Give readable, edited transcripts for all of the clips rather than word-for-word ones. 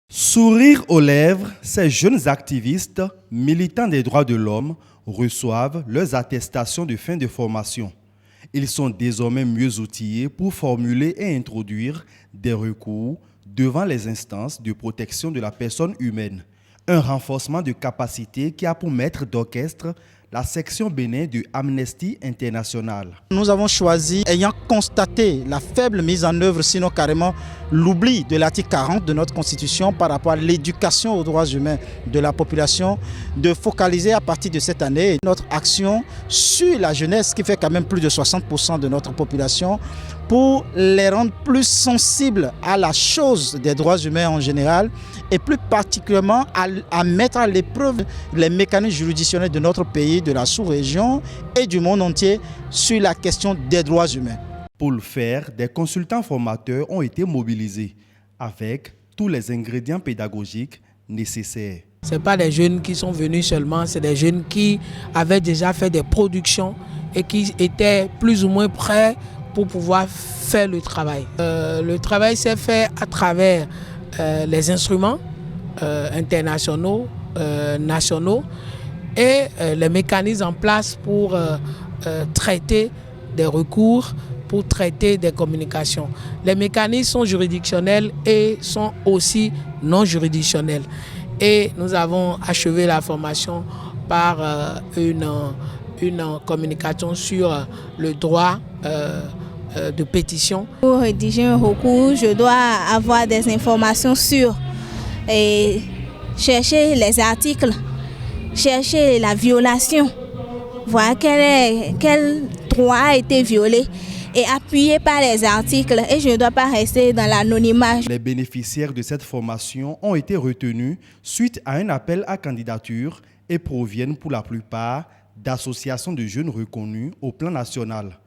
Sourire aux lèvres, ces jeunes activistes, militants des droits de l'homme, reçoivent leurs attestations de fin de formation. Ils sont désormais mieux outillés pour formuler et introduire des recours devant les instances de protection de la personne humaine. Un renforcement de capacité qui a pour maître d'orchestre la section Bénin de Amnesty International. Nous avons choisi, ayant constaté la faible mise en œuvre, sinon carrément l'oubli de l'article 40 de notre Constitution par rapport à l'éducation aux droits humains de la population, de focaliser à partir de cette année notre action sur la jeunesse, qui fait quand même plus de 60% de notre population, pour les rendre plus sensibles à la chose des droits humains en général et plus particulièrement à mettre à l'épreuve les mécanismes juridictionnels de notre pays, de la sous-région et du monde entier sur la question des droits humains. Pour le faire, des consultants formateurs ont été mobilisés avec tous les ingrédients pédagogiques nécessaires. Ce n'est pas des jeunes qui sont venus seulement, c'est des jeunes qui avaient déjà fait des productions et qui étaient plus ou moins prêts pour pouvoir faire le travail. Le travail s'est fait à travers les instruments internationaux, nationaux et les mécanismes en place pour traiter des recours, pour traiter des communications. Les mécanismes sont juridictionnels et sont aussi non juridictionnels. Et nous avons achevé la formation par une communication sur le droit de pétition. Pour rédiger un recours, je dois avoir des informations sur et chercher les articles, chercher la violation, voir quel droit a été violé et appuyer par les articles, et je ne dois pas rester dans l'anonymat. Les bénéficiaires de cette formation ont été retenus suite à un appel à candidature et proviennent pour la plupart d'associations de jeunes reconnus au plan national.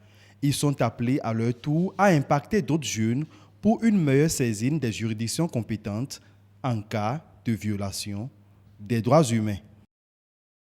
Ils sont appelés à leur tour à impacter d'autres jeunes pour une meilleure saisine des juridictions compétentes en cas de violation des droits humains.